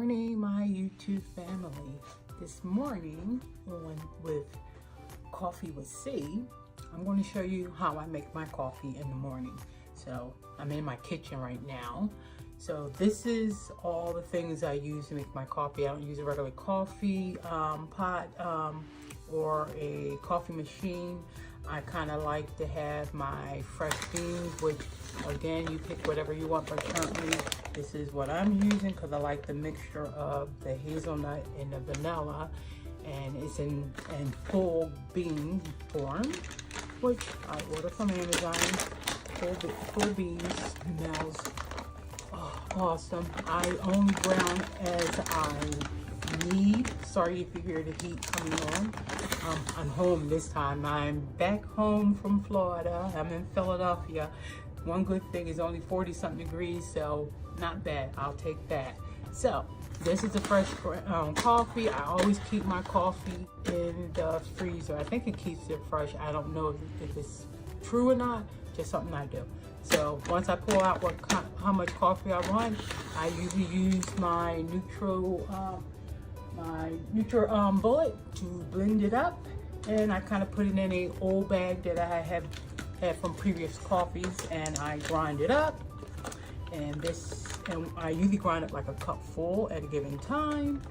morning, my YouTube family. This morning with Coffee with C, I'm going to show you how I make my coffee in the morning. So I'm in my kitchen right now. So this is all the things I use to make my coffee. I don't use a regular coffee pot or a coffee machine. I kind of like to have my fresh beans, which again, you pick whatever you want, but currently this is what I'm using because I like the mixture of the hazelnut and the vanilla, and it's in full bean form, which I ordered from Amazon. Full beans. Smells awesome. I only ground as I need. Sorry if you hear the heat coming on. I'm home this time. I'm back home from Florida. I'm in Philadelphia. One good thing is only 40 something degrees, so not bad. I'll take that. So this is the fresh coffee. I always keep my coffee in the freezer. I think it keeps it fresh. I don't know if it's true or not, just something I do. So once I pull out how much coffee I want, I usually use my Bullet to blend it up, and I kind of put it in a old bag that I have had from previous coffees, and I grind it up. And I usually grind it like a cup full at a given time,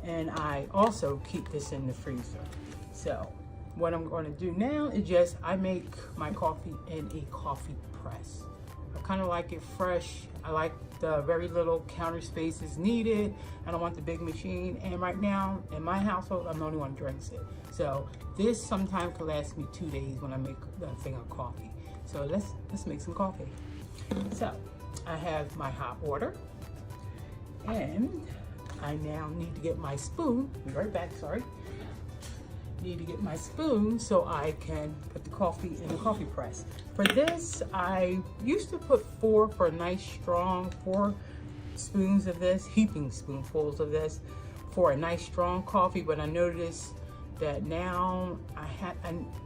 and I also keep this in the freezer. So what I'm going to do now is just I make my coffee in a coffee press. I kind of like it fresh. I like the very little counter space is needed. I don't want the big machine. And right now in my household, I'm the only one who drinks it. So this sometimes can last me 2 days when I make that thing of coffee. So let's make some coffee. So I have my hot water, and I now need to get my spoon. Be right back, sorry. Need to get my spoon so I can put the coffee in the coffee press. For this, I used to put 4 for a nice strong 4 spoons of this, heaping spoonfuls of this for a nice strong coffee, but I noticed that now I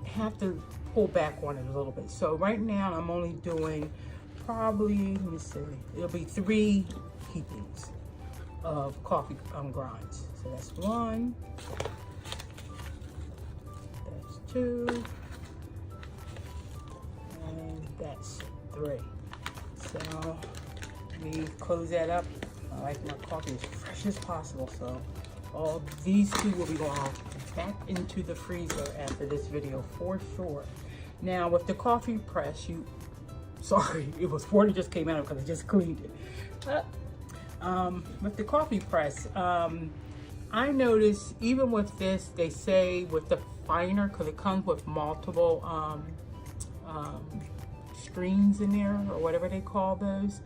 have to pull back on it a little bit. So right now I'm only doing probably, let me see, it'll be 3 heapings of coffee grinds. So that's 1. 2, and that's 3. So let me close that up. I like my coffee as fresh as possible, so all these 2 will be going back into the freezer after this video for sure. Now with the coffee press, sorry, it was 4 that just came out because I just cleaned it. With the coffee press, I noticed even with this, they say with the finer, because it comes with multiple screens in there, or whatever they call those.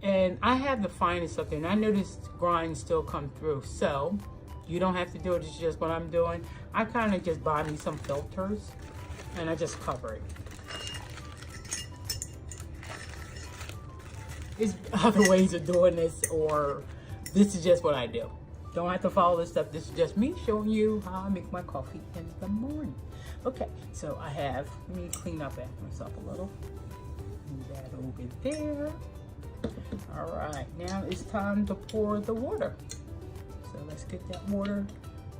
And I have the finest up there, and I noticed grinds still come through. So you don't have to do it, it's just what I'm doing. I kind of just buy me some filters, and I just cover it. There's other ways of doing this, or this is just what I do. Don't have to follow this stuff. This is just me showing you how I make my coffee in the morning. Okay, so let me clean up after myself a little. Move that over there. All right, now it's time to pour the water. So let's get that water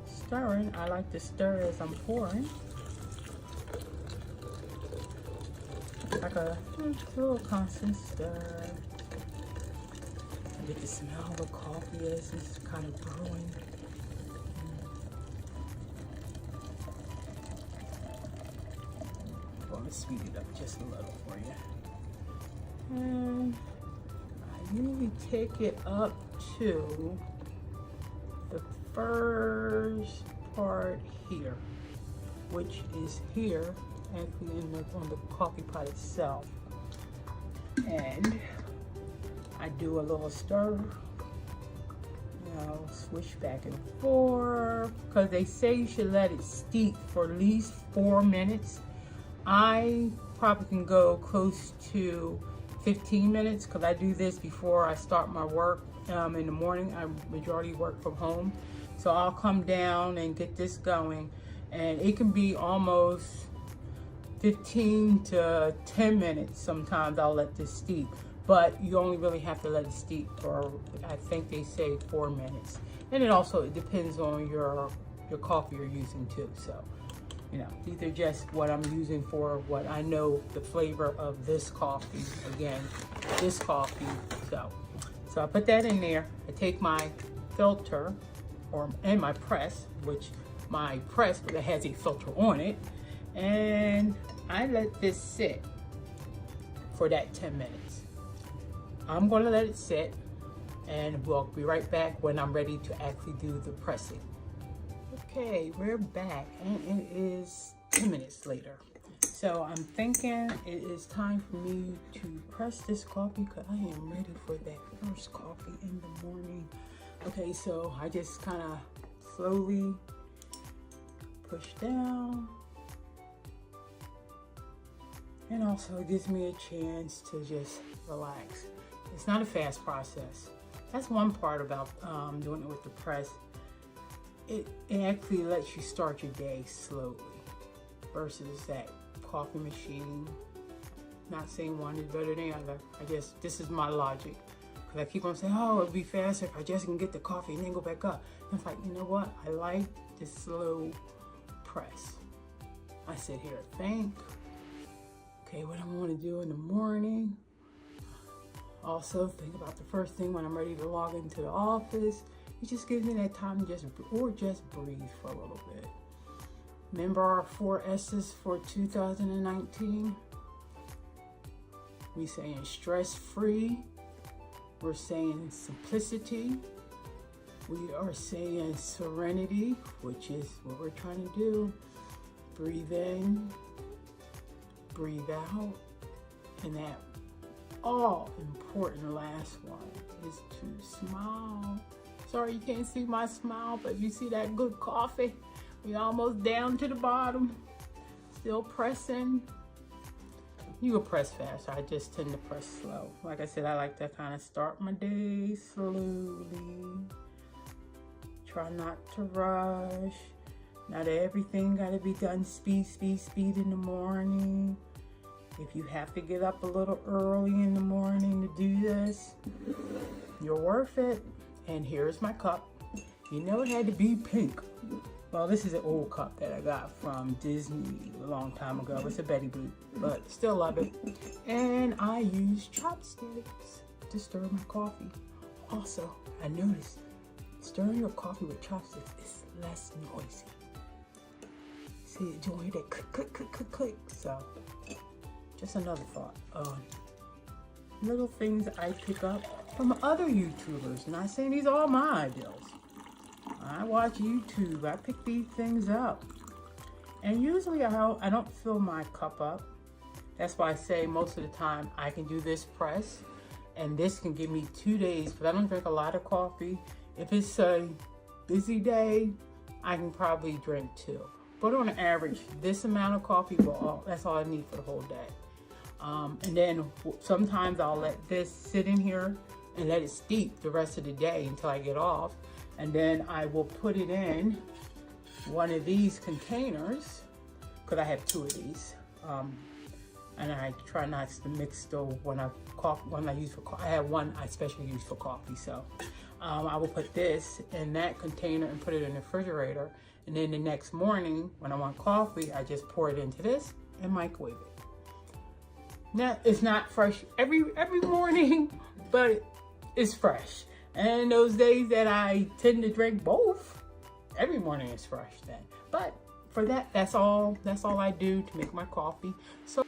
stirring. I like to stir as I'm pouring. Like a little constant stir. Get to smell the coffee as it's kind of brewing. I'm going to speed it up just a little for you. And I usually take it up to the first part here, which is here, actually on the coffee pot itself. And I do a little stir, swish back and forth, because they say you should let it steep for at least 4 minutes. I probably can go close to 15 minutes because I do this before I start my work in the morning. I majority work from home. So I'll come down and get this going, and it can be almost 15 to 10 minutes sometimes I'll let this steep. but you only really have to let it steep for, I think they say 4 minutes. And it also depends on your coffee you're using too. So, you know, these are just what I'm using for what I know the flavor of this coffee. Again, this coffee. So I put that in there. I take my filter and my press, which my press has a filter on it, and I let this sit for that 10 minutes. I'm gonna let it sit, and we'll be right back when I'm ready to actually do the pressing. Okay, we're back, and it is 10 minutes later. So I'm thinking it is time for me to press this coffee because I am ready for that first coffee in the morning. Okay, so I just kind of slowly push down. And also it gives me a chance to just relax. It's not a fast process. That's one part about doing it with the press. It actually lets you start your day slowly versus that coffee machine. Not saying one is better than the other. This is my logic. Because I keep on saying, oh, it'd be faster if I just can get the coffee and then go back up. And it's like, you know what? I like the slow press. I sit here and think, okay, what I'm going to do in the morning. Also think about the first thing when I'm ready to log into the office. It just gives me that time to just breathe for a little bit. Remember our 4 S's for 2019? We saying stress-free. We're saying simplicity. We are saying serenity, which is what we're trying to do. Breathe in, breathe out. And that all important last one is to smile. Sorry you can't see my smile, but if you see that good coffee, we almost down to the bottom. Still pressing. You can press fast. I just tend to press slow. Like I said, I like to kind of start my day slowly. Try not to rush. Not everything got to be done speed in the morning. If you have to get up a little early in the morning to do this, you're worth it. And here's my cup. You know it had to be pink. Well, this is an old cup that I got from Disney a long time ago. It's a Betty Boop, but still love it. And I use chopsticks to stir my coffee. Also, I noticed stirring your coffee with chopsticks is less noisy. See, you don't hear that click, click, click, click, click. So, just another thought on little things I pick up from other YouTubers. Not saying these are all my ideas. I watch YouTube. I pick these things up. And usually I don't fill my cup up. That's why I say most of the time I can do this press. And this can give me 2 days. But I don't drink a lot of coffee. If it's a busy day, I can probably drink 2. But on average, this amount of coffee, that's all I need for the whole day. And then sometimes I'll let this sit in here and let it steep the rest of the day until I get off. And then I will put it in one of these containers, because I have 2 of these. And I try not to mix the one I use for coffee. I have one I specially use for coffee. So I will put this in that container and put it in the refrigerator. And then the next morning when I want coffee, I just pour it into this and microwave it. Now, it's not fresh every morning, but it's fresh. And those days that I tend to drink both, every morning is fresh then. But for that, that's all I do to make my coffee. So